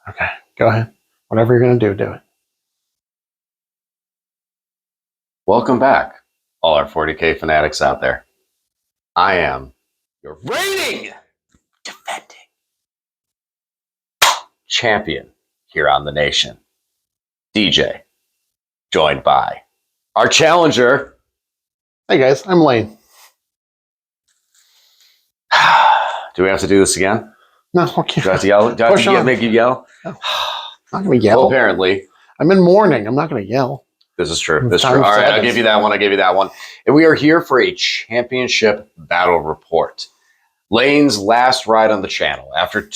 Okay, go ahead. Whatever you're going to do it. Welcome back, all our 40K fanatics out there. I am your reigning, defending champion here on the nation, DJ, joined by our challenger. Hey guys, I'm Lane. Do we have to do this again? No, okay. Do I have to yell? Do I have to make you yell? No. I'm not going to yell. Well, apparently. I'm in mourning. I'm not going to yell. This is true. This is true. All right, I'll give you that one. I'll give you that one. And we are here for a championship battle report. Lane's last ride on the channel after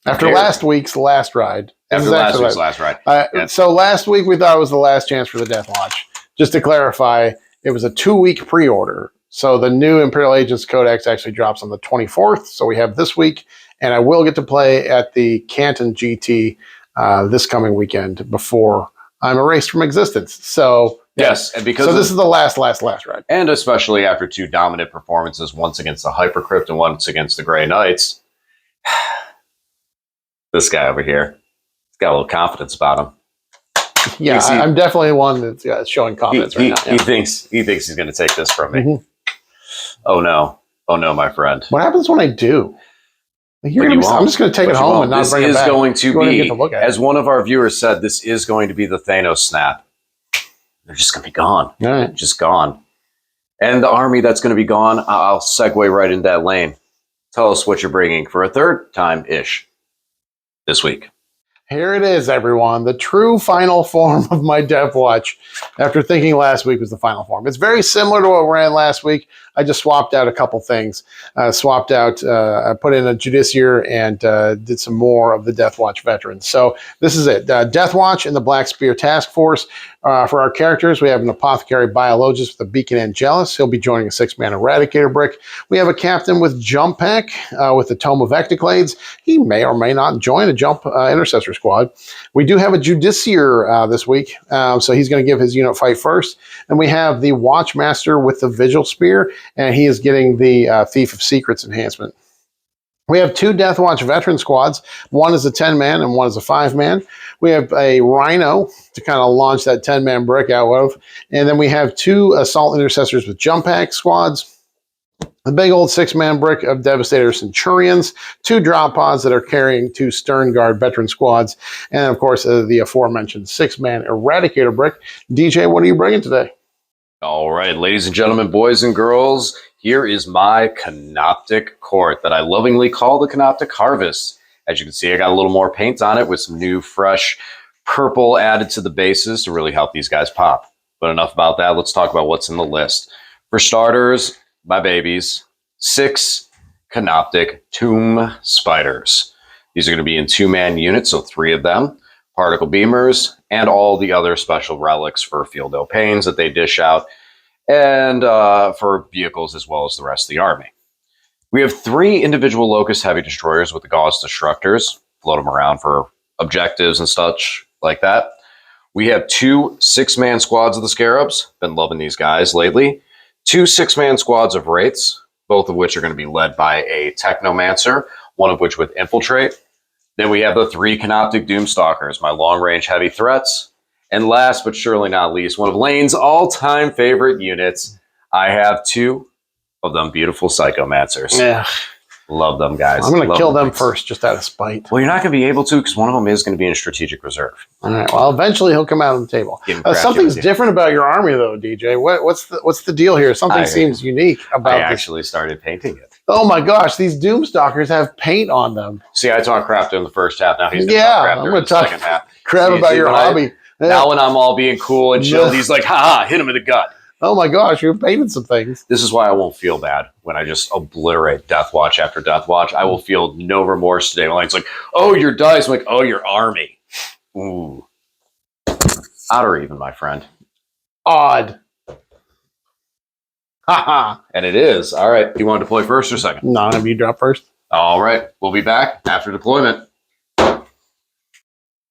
last week's last ride. After last week's last ride. Yeah. So last week we thought it was the last chance for the DeathWatch. Just to clarify, it was a 2-week pre-order. So the new Imperial Agents Codex actually drops on the 24th. So we have this week, and I will get to play at the Canton GT this coming weekend before I'm erased from existence. So yes, and because this is the last ride, and especially after 2 dominant performances, once against the Hypercrypt and once against the Grey Knights. This guy over here, he's got a little confidence about him. Yeah, I'm definitely one that's showing confidence right now. He thinks he's going to take this from me. Mm-hmm. Oh no, my friend. What happens when I do? I'm just going to take it home and not bring it back. This is going to be, as one of our viewers said, this is going to be the Thanos snap. They're just going to be gone. All right. Just gone. And the army that's going to be gone, I'll segue right into that lane. Tell us what you're bringing for a third time-ish this week. Here it is, everyone. The true final form of my DeathWatch. After thinking last week was the final form. It's very similar to what we ran last week. I just swapped out a couple things. I put in a Judiciary and did some more of the DeathWatch veterans. So this is it. DeathWatch and the Black Spear Task Force. For our characters, we have an Apothecary Biologist with a Beacon Angelus. He'll be joining a 6-man Eradicator brick. We have a Captain with Jump Pack with the Tome of Ectoclades. He may or may not join a Jump Intercessor squad. We do have a Judiciary this week, so he's going to give his unit fight first. And we have the Watchmaster with the Vigil Spear, and he is getting the Thief of Secrets enhancement. We have 2 DeathWatch veteran squads. One is a 10-man and one is a 5-man. We have a Rhino to kind of launch that 10-man brick out of. And then we have 2 Assault Intercessors with Jump Pack squads. A big old 6-man brick of Devastator Centurions. 2 drop pods that are carrying 2 Stern Guard veteran squads. And, of course, the aforementioned 6-man Eradicator brick. DJ, what are you bringing today? All right, ladies and gentlemen, boys and girls, here is my Canoptek court that I lovingly call the Canoptek Harvest. As you can see, I got a little more paint on it with some new, fresh purple added to the bases to really help these guys pop. But enough about that. Let's talk about what's in the list. For starters, my babies, 6 Canoptek Tomb Spiders. These are going to be in 2-man units, so 3 of them. Particle Beamers, and all the other special relics for Field Pains that they dish out, and for vehicles as well as the rest of the army. We have 3 individual Locust Heavy Destroyers with the Gauss Destructors. Float them around for objectives and such like that. We have 2 6-man squads of the Scarabs. Been loving these guys lately. 2 6-man squads of Wraiths, both of which are going to be led by a Technomancer, one of which with Infiltrate. Then we have the 3 Canoptek Doomstalkers, my long-range heavy threats. And last but surely not least, one of Lane's all-time favorite units, I have 2 of them beautiful Psychomancers. Yeah. Love them, guys. I'm going to kill them first, just out of spite. Well, you're not going to be able to, because one of them is going to be in strategic reserve. All right. Well, eventually he'll come out on the table. Something's different about your army, though, DJ. What's the deal here? Something seems unique about this. I actually started painting it. Oh my gosh, these Doomstalkers have paint on them. See, I talked crap in the first half. Now he's going to talk crap during the second half. Crap about your hobby. Now when I'm all being cool and chill, he's like, ha, hit him in the gut. Oh my gosh, you're painting some things. This is why I won't feel bad when I just obliterate DeathWatch after DeathWatch. I will feel no remorse today. It's like, oh, your dice. I'm like, oh, your army. Ooh. Odd or even, my friend? Odd. Haha. And it is. All right. Do you want to deploy first or second? None of you drop first. All right. We'll be back after deployment.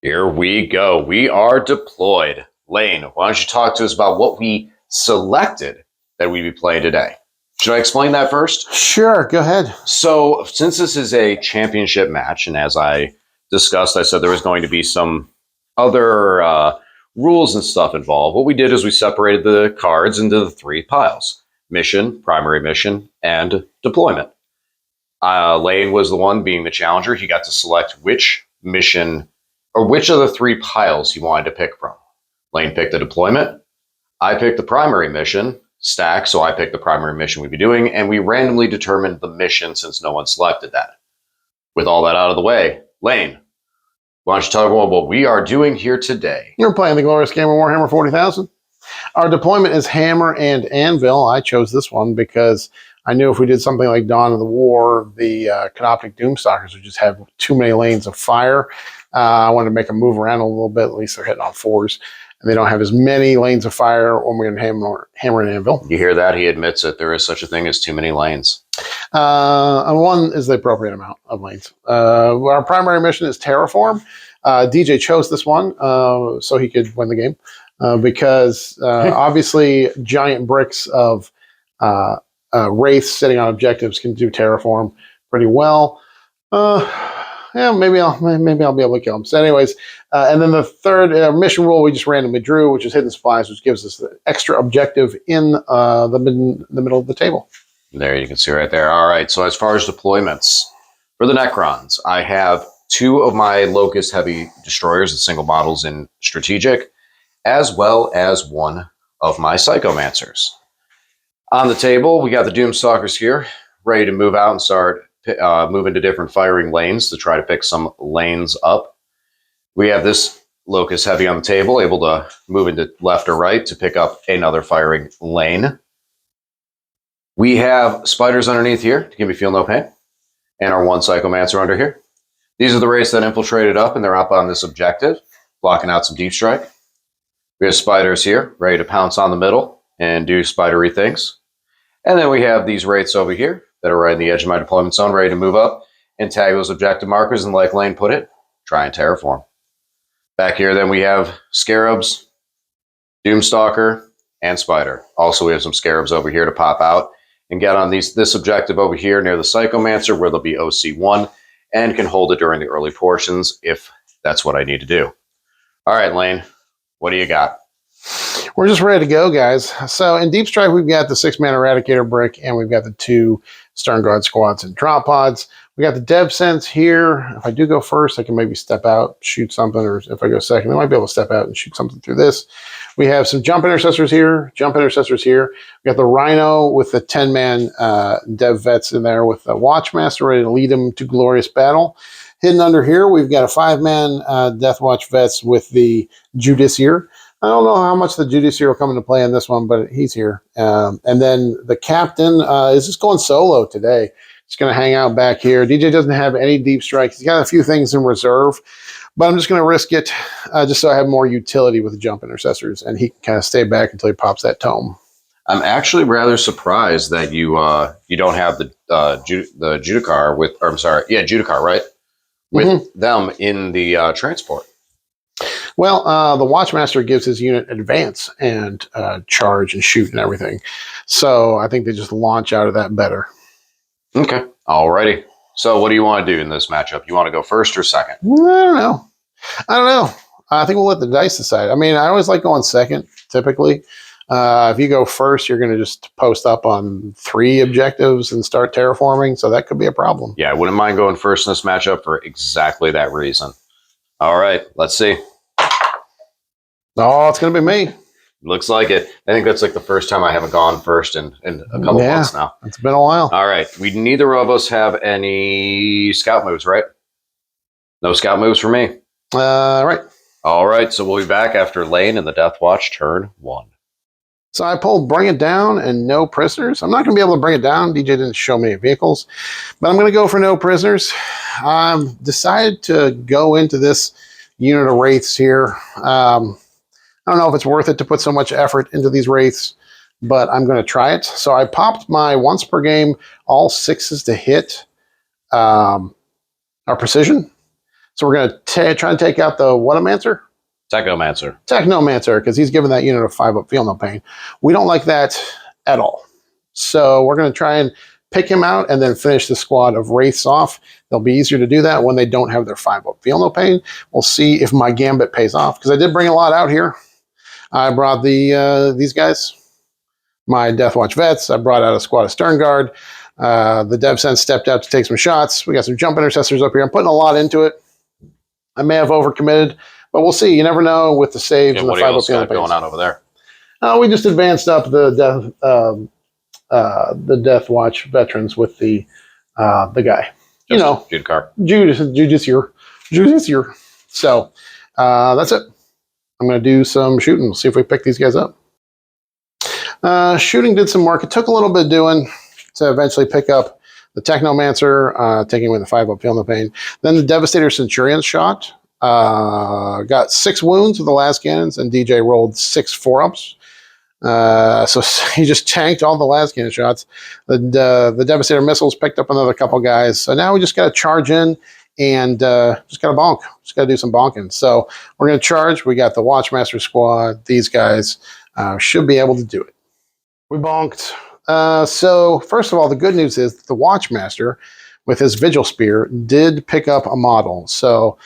Here we go. We are deployed. Lane, why don't you talk to us about what we selected that we'd be playing today? Should I explain that first? Sure. Go ahead. So since this is a championship match, and as I discussed, I said there was going to be some other rules and stuff involved. What we did is we separated the cards into the 3 piles: mission, primary mission, and deployment. Lane was the one being the challenger. He got to select which mission or which of the 3 piles he wanted to pick from. Lane picked the deployment. I picked the primary mission stack, so I picked the primary mission we'd be doing, and we randomly determined the mission since no one selected that. With all that out of the way, Lane, why don't you talk about what we are doing here today? You're playing the glorious game of Warhammer 40,000. Our deployment is Hammer and Anvil. I chose this one because I knew if we did something like Dawn of the War, the Canoptek Doomstalkers would just have too many lanes of fire. I wanted to make them move around a little bit. At least they're hitting on 4s. And they don't have as many lanes of fire when we're in Hammer and Anvil. You hear that? He admits that there is such a thing as too many lanes. And 1 is the appropriate amount of lanes. Our primary mission is Terraform. DJ chose this one so he could win the game because obviously giant bricks of wraiths sitting on objectives can do Terraform pretty well. Yeah, maybe I'll be able to kill him. So anyways, and then the third mission rule we just randomly drew, which is hidden supplies, which gives us the extra objective in the middle of the table. There you can see right there. All right, so as far as deployments, for the Necrons, I have 2 of my Locust Heavy Destroyers and single models in Strategic, as well as 1 of my Psychomancers. On the table, we got the Doomstalkers here, ready to move out and start moving to different firing lanes to try to pick some lanes up. We have this Locust Heavy on the table, able to move into left or right to pick up another firing lane. We have Spiders underneath here to give me feel no pain, and our 1 Psychomancer under here. These are the wraiths that infiltrated up, and they're up on this objective, blocking out some deep strike. We have Spiders here, ready to pounce on the middle and do spidery things. And then we have these wraiths over here that are right on the edge of my deployment zone, ready to move up and tag those objective markers, and like Lane put it, try and terraform. Back here, then we have Scarabs, Doomstalker, and Spider. Also, we have some Scarabs over here to pop out and get on this objective over here near the Psychomancer, where there'll be OC1, and can hold it during the early portions if that's what I need to do. All right, Lane, what do you got? We're just ready to go, guys. So in Deep Strike, we've got the 6-man Eradicator brick, and we've got the 2 Stern Guard squads and drop pods. We got the Dev Sense here. If I do go first, I can maybe step out, shoot something, or if I go second, I might be able to step out and shoot something through this. We have some Jump Intercessors here, We got the Rhino with the 10-man Dev Vets in there with the Watchmaster ready to lead them to glorious battle. Hidden under here, we've got a 5-man DeathWatch Vets with the Judiciar. I don't know how much the Judiciar will come into play in this one, but he's here. And then the Captain is just going solo today. He's going to hang out back here. DJ doesn't have any deep strikes. He's got a few things in reserve, but I'm just going to risk it just so I have more utility with the Jump Intercessors, and he can kind of stay back until he pops that tome. I'm actually rather surprised that you don't have the Judicar with, or I'm sorry, yeah, Judicar, right? With them in the transport. Well, the Watchmaster gives his unit advance and charge and shoot and everything. So I think they just launch out of that better. Okay. Alrighty. So what do you want to do in this matchup? You want to go first or second? I don't know. I think we'll let the dice decide. I mean, I always like going second, typically. If you go first, you're going to just post up on 3 objectives and start terraforming, so that could be a problem. Yeah, I wouldn't mind going first in this matchup for exactly that reason. All right, let's see. Oh, it's going to be me. Looks like it. I think that's like the first time I haven't gone first in a couple months now. It's been a while. All right. We neither of us have any scout moves, right? No scout moves for me. Right. All right. So we'll be back after Lane and the DeathWatch turn 1. So I pulled Bring It Down and No Prisoners. I'm not going to be able to bring it down. DJ didn't show me any vehicles, but I'm going to go for No Prisoners. Decided to go into this unit of Wraiths here. I don't know if it's worth it to put so much effort into these Wraiths, but I'm going to try it. So I popped my once per game, all 6s to hit our precision. So we're going to try and take out the Whatamancer? Technomancer. Technomancer, because he's given that unit a 5-up feel no pain. We don't like that at all. So we're going to try and pick him out and then finish the squad of Wraiths off. They'll be easier to do that when they don't have their 5-up. Feel no pain. We'll see if my gambit pays off, because I did bring a lot out here. I brought these guys, my DeathWatch vets. I brought out a squad of Stern Guard. The Dev Sense stepped out to take some shots. We got some jump intercessors up here. I'm putting a lot into it. I may have overcommitted, but we'll see. You never know with the saves and the 5-up going on over there. We just advanced up the DeathWatch veterans with the guy. Judiciar. So that's it. I'm going to do some shooting. We'll see if we pick these guys up. Shooting did some work. It took a little bit doing to eventually pick up the Technomancer, taking away the 5-up, feel no pain. Then the Devastator Centurion shot. Got 6 wounds with the last cannons, and DJ rolled 6 4-ups. So he just tanked all the last cannon shots. The Devastator missiles picked up another couple guys. So now we just got to charge in and just got to bonk. Just got to do some bonking. So we're going to charge. We got the Watchmaster squad. These guys should be able to do it. We bonked. So first of all, the good news is that the Watchmaster with his Vigil Spear did pick up a model. So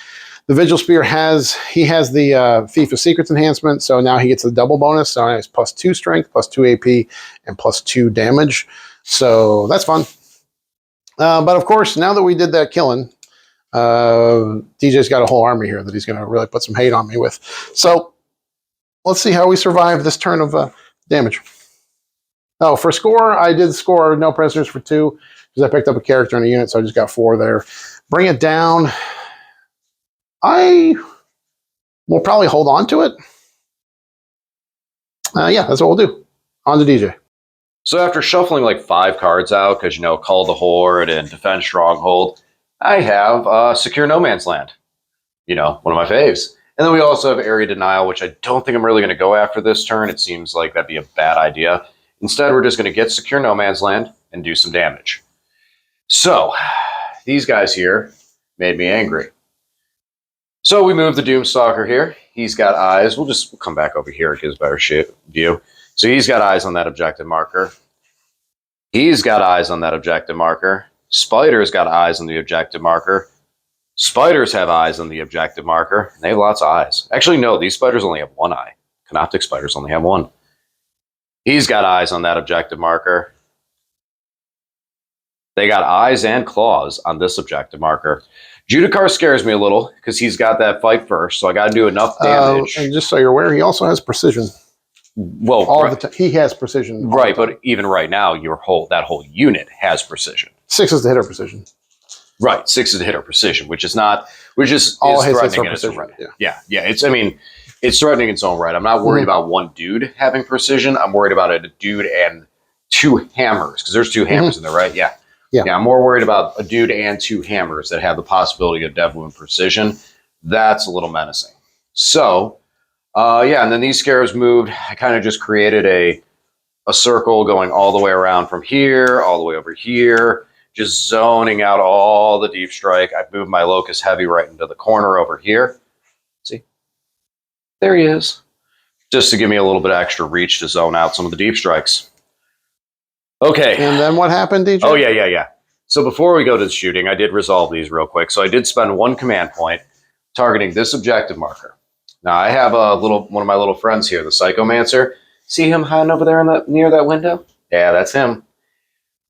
the Vigil Spear has the Thief of Secrets enhancement, so now he gets a double bonus. So now he's +2 strength, +2 AP, and +2 damage. So that's fun. But of course, now that we did that killing, DJ's got a whole army here that he's going to really put some hate on me with. So let's see how we survive this turn of damage. Oh, for score, I did score no prisoners for 2 because I picked up a character and a unit, so I just got 4 there. Bring it down. I will probably hold on to it. Yeah, that's what we'll do. On to DJ. So after shuffling like 5 cards out, because, Call the Horde and Defend Stronghold, I have Secure No Man's Land. One of my faves. And then we also have Area Denial, which I don't think I'm really going to go after this turn. It seems like that'd be a bad idea. Instead, we're just going to get Secure No Man's Land and do some damage. So, these guys here made me angry. So we move the Doomstalker here. He's got eyes. We'll come back over here. It gives a better view. So he's got eyes on that objective marker. He's got eyes on that objective marker. Spider's got eyes on the objective marker. Spiders have eyes on the objective marker. And they have lots of eyes. Actually, no, these spiders only have 1 eye. Canoptek spiders only have 1. He's got eyes on that objective marker. They got eyes and claws on this objective marker. Judicar scares me a little because he's got that fight first, so I got to do enough damage. And just so you're aware, he also has precision. Well, he has precision. Right, but even right now, that whole unit has precision. 6 is the hitter precision. Right, 6 is the hitter precision, which is all his hits are precision. Right. Yeah. It's threatening in its own right. I'm not worried about one dude having precision. I'm worried about a dude and 2 hammers, because there's 2 hammers in there, right? Yeah. I'm more worried about a dude and 2 hammers that have the possibility of Dev Wound precision. That's a little menacing. So, and then these scarabs moved. I kind of just created a circle going all the way around from here, all the way over here, just zoning out all the deep strike. I moved my Locust Heavy right into the corner over here. See? There he is. Just to give me a little bit extra reach to zone out some of the deep strikes. Okay. And then what happened, DJ? Oh, yeah. So before we go to the shooting, I did resolve these real quick. So I did spend 1 command point targeting this objective marker. Now, I have one of my little friends here, the Psychomancer. See him hiding over there near that window? Yeah, that's him.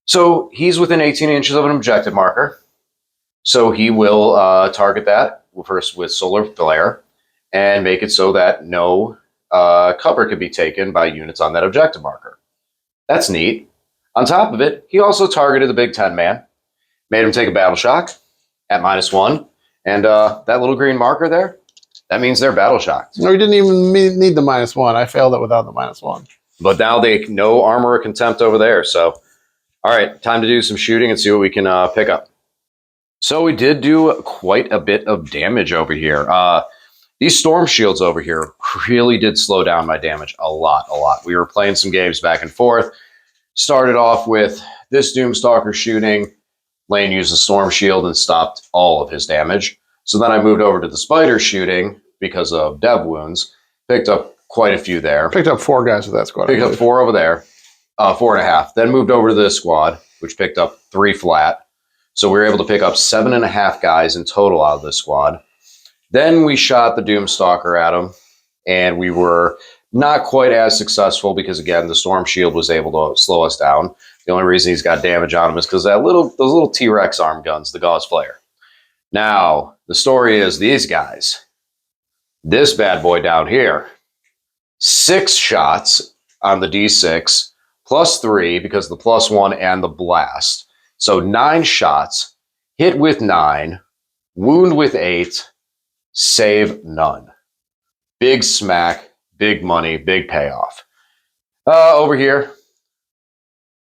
So he's within 18 inches of an objective marker. So he will target that first with Solar Flare and make it so that no cover can be taken by units on that objective marker. That's neat. On top of it, he also targeted the Big 10 man, made him take a battle shock at -1, and that little green marker there, that means they're battle shocked. No, he didn't even need the -1. I failed it without the -1. But now no armor or contempt over there. So, all right, time to do some shooting and see what we can pick up. So we did do quite a bit of damage over here. These storm shields over here really did slow down my damage a lot. We were playing some games back and forth. Started off with this Doomstalker shooting. Lane used the Storm Shield and stopped all of his damage. So then I moved over to the Spider shooting because of Dev Wounds. Picked up quite a few there. Picked up 4 guys with that squad. Picked up 4 over there. 4.5. Then moved over to this squad. which picked up 3 flat. So we were able to pick up 7.5 guys in total out of this squad. Then we shot the Doomstalker at him, and we were not quite as successful because, again, the Storm Shield was able to slow us down. The only reason he's got damage on him is because those little T-Rex arm guns, the Gauss Flare. Now, the story is these guys. This bad boy down here, 6 shots on the D6, plus 3 because of the +1 and the blast. So 9 shots, hit with 9, wound with 8, save none. Big smack, big money, big payoff. Over here,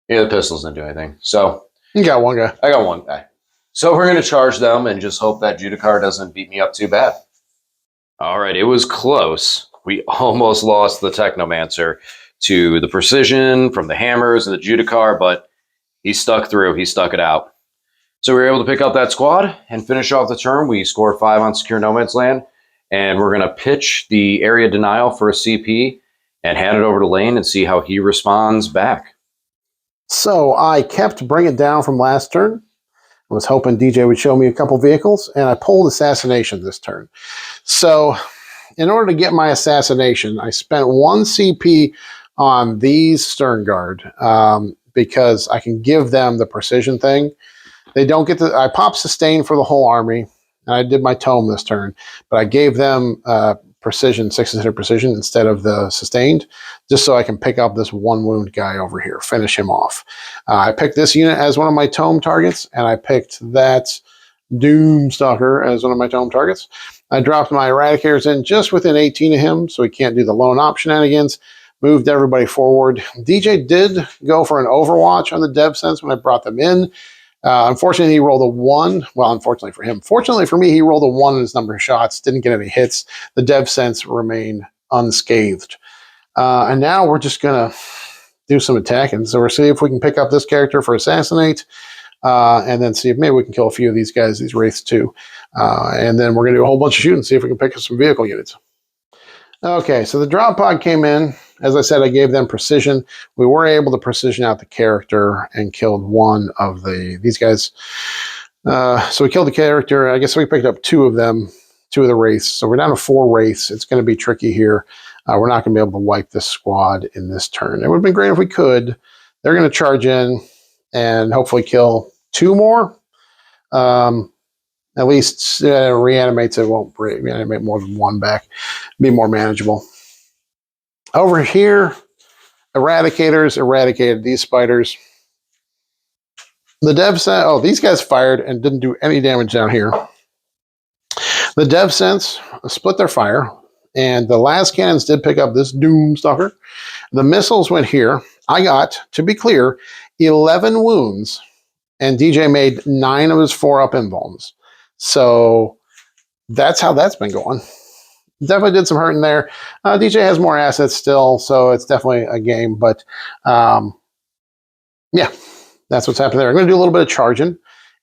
yeah, the pistols didn't do anything. So You got one guy. I got one guy. So we're going to charge them and just hope that Judicar doesn't beat me up too bad. All right, it was close. We almost lost the Technomancer to the Precision from the Hammers and the Judicar, but he stuck through. He stuck it out. So we were able to pick up that squad and finish off the turn. We scored 5 on Secure No Man's Land, and we're going to pitch the Area Denial for a CP and hand it over to Lane and see how he responds back. So I kept Bring It Down from last turn. I was hoping DJ would show me a couple vehicles, and I pulled Assassination this turn. So in order to get my Assassination, I spent 1 CP on these Stern Guard because I can give them the Precision thing. They don't get I popped Sustain for the whole army, and I did my Tome this turn, but I gave them Precision, 600 Precision instead of the Sustained, just so I can pick up this 1 wound guy over here, finish him off. I picked this unit as one of my Tome targets, and I picked that Doomstalker as one of my Tome targets. I dropped my Eradicators in just within 18 of him, so he can't do the lone op shenanigans. Moved everybody forward. DJ did go for an Overwatch on the Dev Sense when I brought them in. Unfortunately, he rolled a 1. Well, unfortunately for him. Fortunately for me, he rolled a 1 in his number of shots. Didn't get any hits. The Dev Sense remained unscathed. And now we're just going to do some attacking. So we'll see if we can pick up this character for Assassinate. And then see if maybe we can kill a few of these guys, these Wraiths too. And then we're going to do a whole bunch of shooting, see if we can pick up some vehicle units. Okay, so the drop pod came in. As I said, I gave them Precision. We were able to Precision out the character and killed one of these guys. So we killed the character. I guess we picked up 2 of them, 2 of the Wraiths. So we're down to 4 Wraiths. It's going to be tricky here. We're not going to be able to wipe this squad in this turn. It would have been great if we could. They're going to charge in and hopefully kill 2 more. At least reanimates it. Won't reanimate more than 1 back. Be more manageable. Over here, Eradicators eradicated these spiders. The Dev Sense, oh, these guys fired and didn't do any damage down here. The Dev Sense split their fire, and the last cannons did pick up this Doomstalker. The missiles went here. I got, to be clear, 11 wounds, and DJ made 9 of his 4-up invulns. So that's how that's been going. Definitely did some hurting there. DJ has more assets still, so it's definitely a game. But yeah, that's what's happening there. I'm going to do a little bit of charging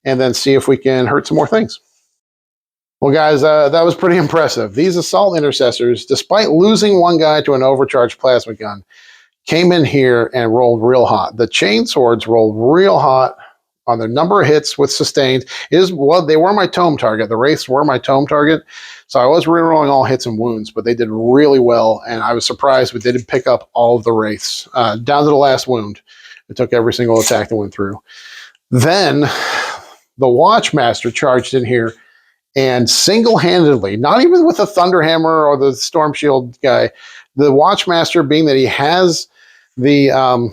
and then see if we can hurt some more things. Well, guys, that was pretty impressive. These Assault Intercessors, despite losing 1 guy to an overcharged plasma gun, came in here and rolled real hot. The Chain Swords rolled real hot on their number of hits with Sustained. They were my Tome target. The Wraiths were my Tome target. So I was rerolling all hits and wounds, but they did really well, and I was surprised we did pick up all of the Wraiths, down to the last wound. It took every single attack that went through. Then the Watchmaster charged in here and single-handedly, not even with the Thunderhammer or the Storm Shield guy, the Watchmaster, being that he has the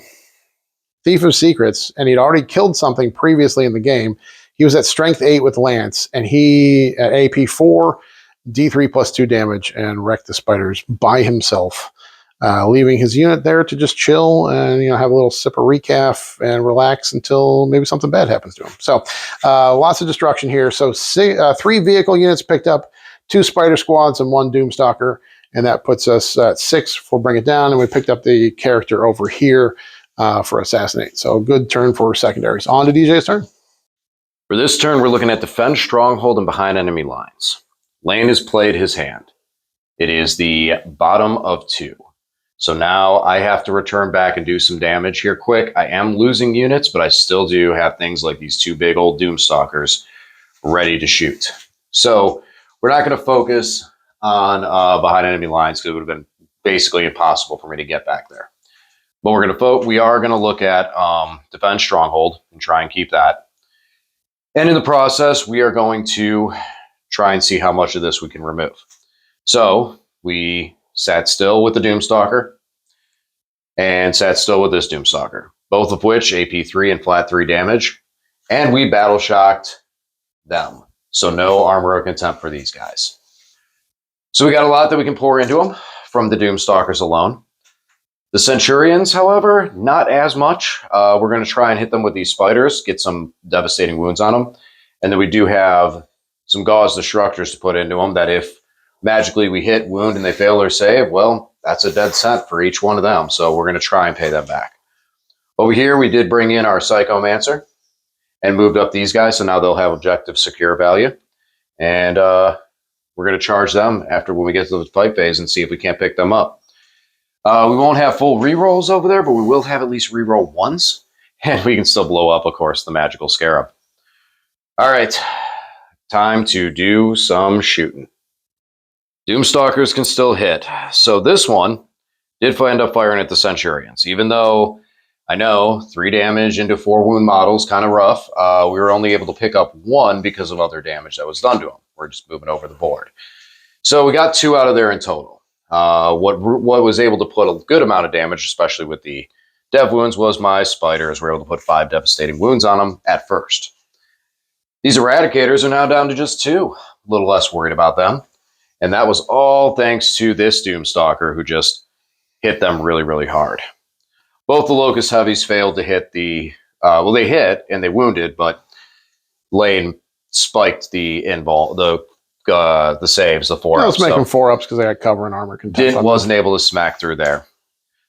Thief of Secrets, and he'd already killed something previously in the game, he was at Strength 8 with Lance, and he, at AP 4, D3 plus 2 damage, and wrecked the spiders by himself, leaving his unit there to just chill and have a little sip of recaf and relax until maybe something bad happens to him. So lots of destruction here. So 3 vehicle units picked up, 2 spider squads, and 1 Doomstalker, and that puts us at 6 for Bring It Down, and we picked up the character over here for Assassinate. So good turn for secondaries. On to DJ's turn. For this turn, we're looking at Defend Stronghold and Behind Enemy Lines. Lane has played his hand. It is the bottom of 2. So now I have to return back and do some damage here quick. I am losing units, but I still do have things like these two big old Doomstalkers ready to shoot. So we're not going to focus on behind enemy lines because it would have been basically impossible for me to get back there. But we are going to look at defend stronghold and try and keep that. And in the process, we are going to try and see how much of this we can remove. So we sat still with the Doomstalker and sat still with this Doomstalker, both of which AP 3 and flat 3 damage. And we battle shocked them. So no armor of contempt for these guys. So we got a lot that we can pour into them from the Doomstalkers alone. The Centurions, however, not as much. We're going to try and hit them with these spiders, get some devastating wounds on them. And then we do have some Gauze Destructors to put into them that if magically we hit, wound, and they fail their save, well, that's a dead cent for each one of them. So we're going to try and pay them back. Over here, we did bring in our Psychomancer and moved up these guys, so now they'll have objective secure value. And we're going to charge them after when we get to the fight phase and see if we can't pick them up. We won't have full rerolls over there, but we will have at least reroll ones. And we can still blow up, of course, the magical scarab. All right, time to do some shooting. Doomstalkers can still hit. So this one did end up firing at the Centurions. Even though I know 3 damage into 4 wound models, kind of rough. We were only able to pick up 1 because of other damage that was done to them. We're just moving over the board. So we got 2 out of there in total. What was able to put a good amount of damage, especially with the dev wounds, was my spiders. We're able to put 5 devastating wounds on them at first. These Eradicators are now down to just 2. A little less worried about them. And that was all thanks to this Doomstalker who just hit them really, really hard. Both the Locust Heavies failed to hit the... well, they hit and they wounded, but Lane spiked the saves, the 4-ups. I was making 4-ups because they had cover and armor contempt. Wasn't able to smack through there.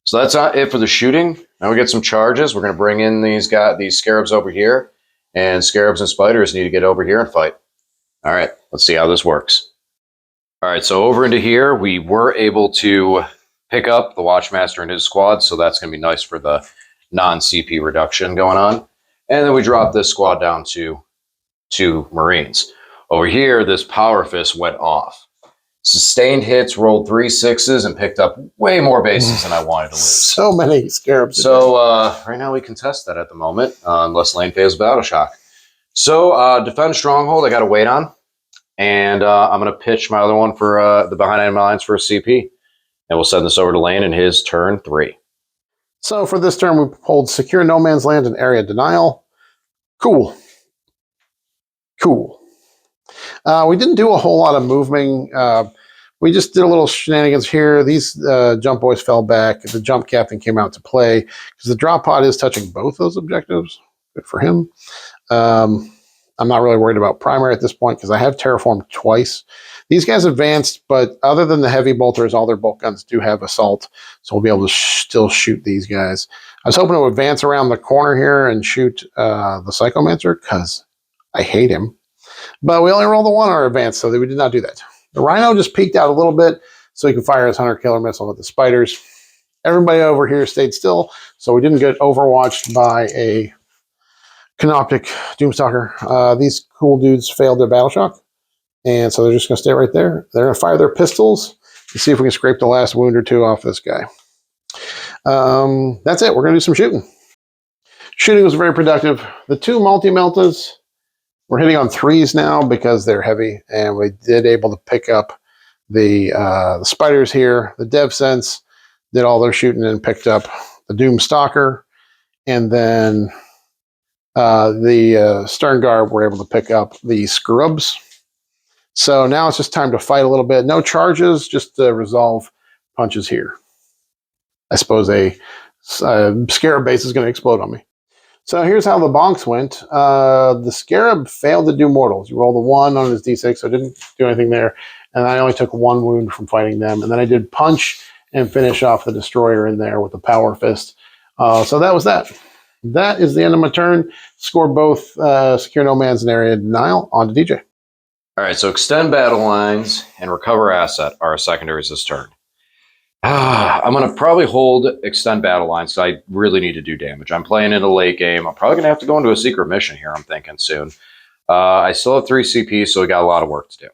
So that's not it for the shooting. Now we get some charges. We're going to bring in these Scarabs over here. And Scarabs and Spiders need to get over here and fight. All right, let's see how this works. All right, so over into here, we were able to pick up the Watchmaster and his squad. So that's going to be nice for the non-CP reduction going on. And then we drop this squad down to 2 Marines. Over here, this Power Fist went off. Sustained hits, rolled 3 6s, and picked up way more bases than I wanted to lose. So many Scarabs. So right now we can test that at the moment, unless Lane fails Battle Shock. So defend Stronghold, I got to wait on. And I'm going to pitch my other one for the behind enemy lines for a CP. And we'll send this over to Lane in his turn 3. So for this turn, we pulled Secure No Man's Land and Area Denial. Cool. Cool. We didn't do a whole lot of moving. We just did a little shenanigans here. These jump boys fell back. The jump captain came out to play because the drop pod is touching both those objectives. Good for him. I'm not really worried about primary at this point because I have terraformed twice. These guys advanced, but other than the heavy bolters, all their bolt guns do have assault, so we'll be able to still shoot these guys. I was hoping to advance around the corner here and shoot the Psychomancer because I hate him. But we only rolled the 1 on our advance, so we did not do that. The Rhino just peeked out a little bit so he could fire his Hunter Killer Missile with the Spiders. Everybody over here stayed still, so we didn't get overwatched by a Canoptek Doomstalker. These cool dudes failed their Battle Shock, and so they're just going to stay right there. They're going to fire their pistols to see if we can scrape the last wound or 2 off this guy. That's it. We're going to do some shooting. Shooting was very productive. The 2 multi-meltas, we're hitting on 3s now because they're heavy, and we did able to pick up the Spiders here. The Dev Sense did all their shooting and picked up the Doomstalker, and then the Stern Guard were able to pick up the Scrubs. So now it's just time to fight a little bit. No charges, just resolve punches here. I suppose a Scarab base is going to explode on me. So here's how the bonks went. The Scarab failed to do mortals. You roll the 1 on his d6, so I didn't do anything there. And I only took 1 wound from fighting them. And then I did punch and finish off the Destroyer in there with the Power Fist. So that was that. That is the end of my turn. Scored both Secure No Man's and Area Denial. On to DJ. All right, so extend battle lines and recover asset are secondaries this turn. I'm going to probably hold extend battle lines. So I really need to do damage. I'm playing in a late game. I'm probably going to have to go into a secret mission here, I'm thinking soon. I still have 3 CP, so we got a lot of work to do.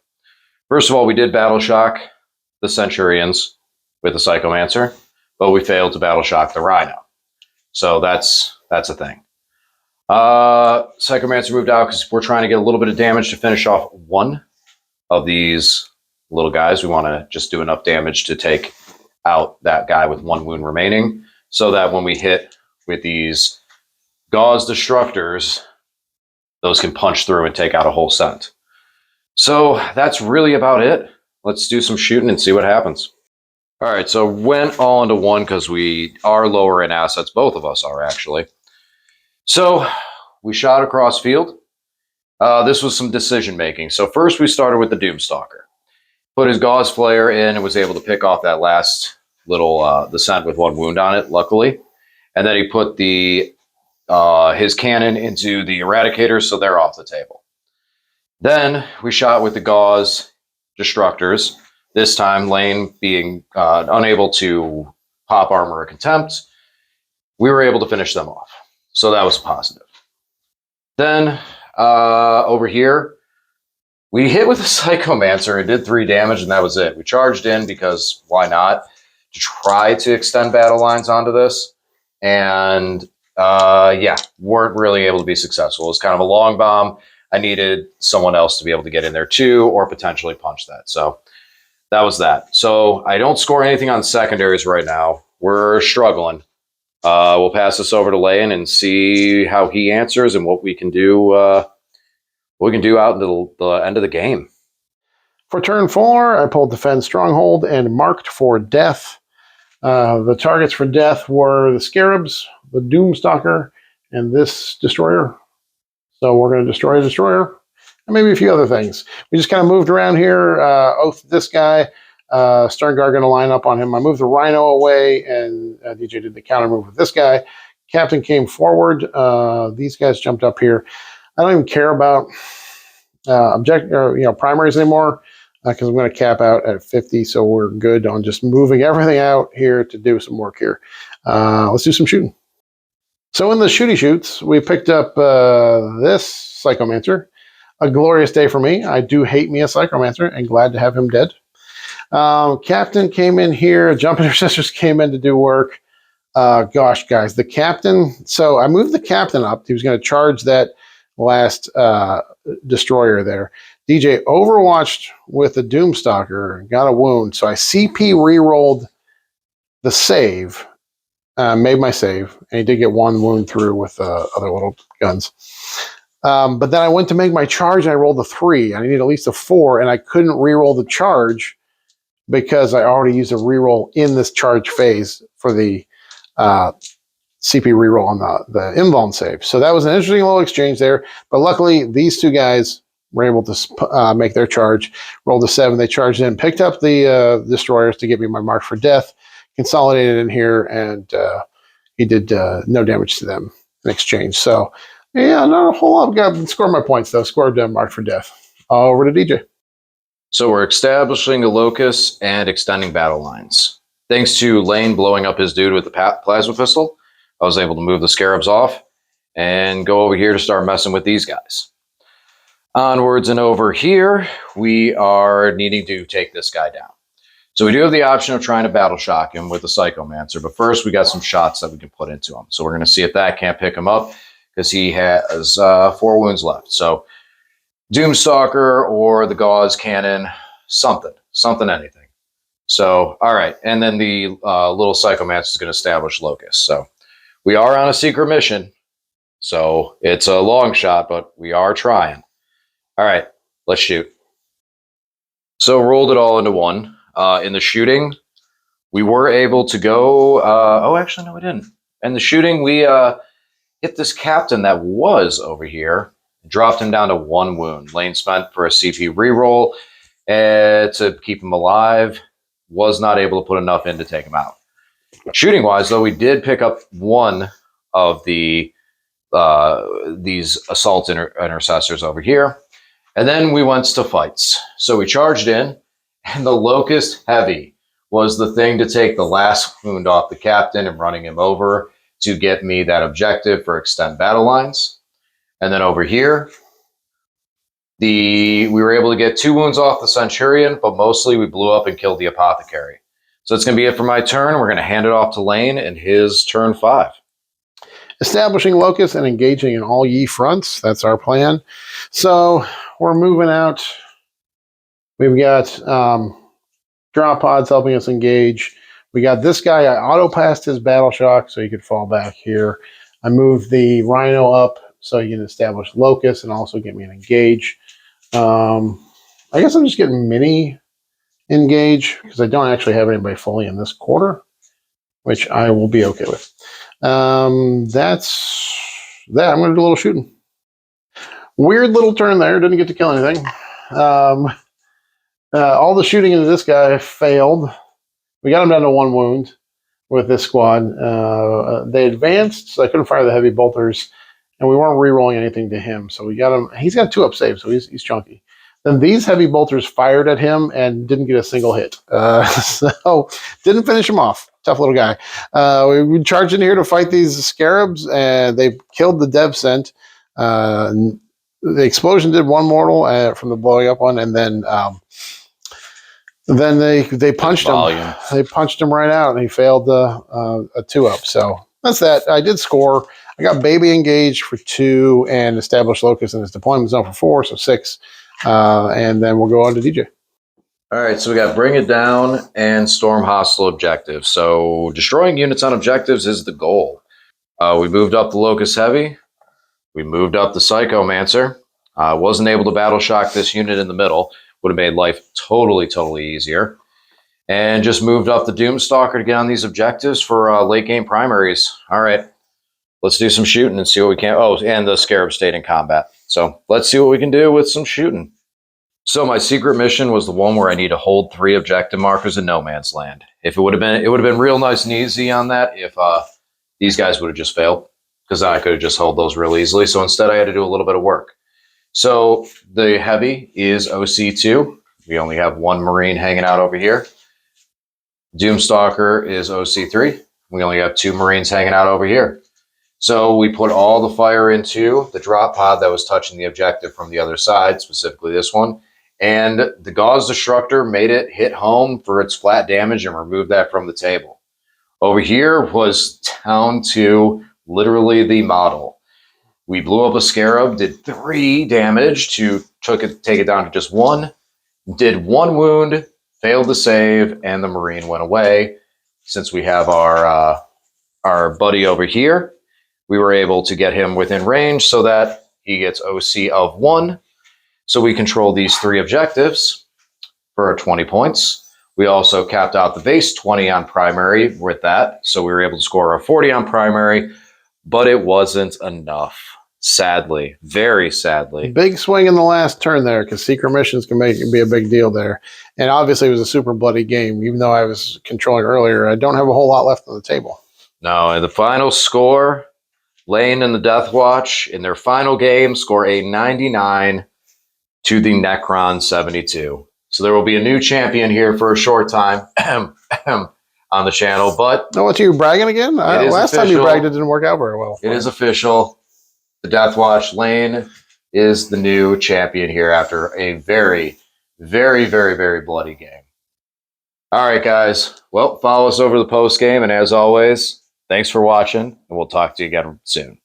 First of all, we did battle shock the Centurions with the Psychomancer, but we failed to battle shock the Rhino. So that's a thing. Psychomancer moved out because we're trying to get a little bit of damage to finish off one of these little guys. We want to just do enough damage to take out that guy with 1 wound remaining, so that when we hit with these Gauze Destructors, those can punch through and take out a whole cent. So that's really about it. Let's do some shooting and see what happens. All right, so went all into one because we are lower in assets. Both of us are, actually. So we shot across field. This was some decision making. So first we started with the Doomstalker. Put his Gauze Flare in and was able to pick off that last little descent with 1 wound on it, luckily. And then he put the his cannon into the Eradicators, so they're off the table. Then we shot with the Gauze Destructors. This time, Lane being unable to pop Armor of Contempt, we were able to finish them off. So that was positive. Then over here, we hit with a Psychomancer and did 3 damage, and that was it. We charged in because why not? To try to extend battle lines onto this. And yeah, weren't really able to be successful. It was kind of a long bomb. I needed someone else to be able to get in there too, or potentially punch that. So that was that. So I don't score anything on secondaries right now. We're struggling. We'll pass this over to Lane and see how he answers and what we can do. What we can do out into the end of the game. For turn 4, I pulled Defend Stronghold and marked for death. The targets for death were the Scarabs, the Doomstalker, and this Destroyer. So we're going to destroy a Destroyer, and maybe a few other things. We just kind of moved around here. Oath this guy. Sternguard going to line up on him. I moved the Rhino away, and DJ did the counter move with this guy. Captain came forward. These guys jumped up here. I don't even care about primaries anymore because I'm going to cap out at 50, so we're good on just moving everything out here to do some work here. Let's do some shooting. So in the shooty shoots, we picked up this Psychomancer. A glorious day for me. I do hate me a Psychomancer and glad to have him dead. Captain came in here. Jump Intercessors came in to do work. Gosh, guys, the Captain. So I moved the Captain up. He was going to charge that last Destroyer there. DJ overwatched with the Doomstalker and got a wound. So I CP re-rolled the save. Made my save, and he did get 1 wound through with other little guns. But then I went to make my charge, and I rolled a 3. I needed at least a 4, and I couldn't re-roll the charge because I already used a re-roll in this charge phase for the CP re-roll on the invuln save. So that was an interesting little exchange there. But luckily, these 2 guys were able to make their charge, rolled a 7. They charged in, picked up the Destroyers to give me my mark for death, consolidated in here, and he did no damage to them in exchange. So, yeah, not a whole lot. Got scored my points, though. Scored mark for death. Over to DJ. So we're establishing a locus and extending battle lines. Thanks to Lane blowing up his dude with the plasma pistol, I was able to move the Scarabs off and go over here to start messing with these guys. Onwards and over here, we are needing to take this guy down. So we do have the option of trying to battle shock him with the Psychomancer, but first we got some shots that we can put into him. So we're going to see if that can't pick him up because he has 4 wounds left. So Doomstalker or the Gauze Cannon, something, anything. So, all right. And then the little Psychomancer is going to establish Locust. So we are on a secret mission. So it's a long shot, but we are trying. All right, let's shoot. So rolled it all into 1. In the shooting, we were able to go... oh, actually, no, we didn't. In the shooting, we hit this Captain that was over here, dropped him down to 1 wound. Lane spent for a CP reroll to keep him alive. Was not able to put enough in to take him out. Shooting-wise, though, we did pick up 1 of the these assault intercessors over here. And then we went to fights. So we charged in, and the Locust Heavy was the thing to take the last wound off the captain and running him over to get me that objective for extend battle lines. And then over here, we were able to get 2 wounds off the Centurion, but mostly we blew up and killed the Apothecary. So it's going to be it for my turn. We're going to hand it off to Lane in his turn 5. Establishing locus and engaging in all ye fronts. That's our plan. So we're moving out. We've got drop pods helping us engage. We got this guy. I auto-passed his battle shock so he could fall back here. I moved the Rhino up so he can establish locus and also get me an engage. I guess I'm just getting mini engage because I don't actually have anybody fully in this quarter, which I will be okay with. That's that. I'm going to do a little shooting. Weird little turn there. Didn't get to kill anything. All the shooting into this guy failed. We got him down to 1 wound with this squad. They advanced, so I couldn't fire the heavy bolters, and we weren't re-rolling anything to him. So we got him. He's got 2 up saves, so he's chunky. Then these heavy bolters fired at him and didn't get a single hit. So didn't finish him off. Tough little guy. We charged in here to fight these scarabs, and they killed the dev scent. The explosion did 1 mortal from the blowing up one, and then they punched him. They punched him right out, and he failed a 2-up. So that's that. I did score. I got baby engaged for 2 and established locus in his deployment zone for 4, so 6. And then we'll go on to DJ. All right, so we got Bring It Down and Storm Hostile Objectives. So destroying units on objectives is the goal. We moved up the Locust Heavy. We moved up the Psychomancer. Wasn't able to battle shock this unit in the middle. Would have made life totally easier. And just moved up the Doomstalker to get on these objectives for late game primaries. All right, let's do some shooting and see what we can. Oh, and the Scarab stayed in combat. So let's see what we can do with some shooting. So my secret mission was the one where I need to hold 3 objective markers in no man's land. If it would have been real nice and easy on that if these guys would have just failed, because then I could have just held those real easily. So instead I had to do a little bit of work. So the heavy is OC2. We only have 1 Marine hanging out over here. Doomstalker is OC3. We only have 2 Marines hanging out over here. So we put all the fire into the drop pod that was touching the objective from the other side, specifically this one. And the Gauze Destructor made it hit home for its flat damage and removed that from the table. Over here was down to literally the model. We blew up a Scarab, did 3 damage to take it down to just 1, did 1 wound, failed to save, and the Marine went away. Since we have our buddy over here, we were able to get him within range so that he gets OC of 1. So we control these 3 objectives for 20 points. We also capped out the base 20 on primary with that. So we were able to score a 40 on primary, but it wasn't enough. Sadly, very sadly. Big swing in the last turn there, because secret missions can be a big deal there. And obviously it was a super bloody game. Even though I was controlling earlier, I don't have a whole lot left on the table. No, and the final score, Lane and the DeathWatch in their final game score a 99 to the Necron 72. So there will be a new champion here for a short time on the channel. But no, what, you bragging again? Last time you bragged, it didn't work out very well. It is official. The DeathWatch Lane is the new champion here after a very bloody game. All right, guys. Well, follow us over the post game, and as always, thanks for watching, and we'll talk to you again soon.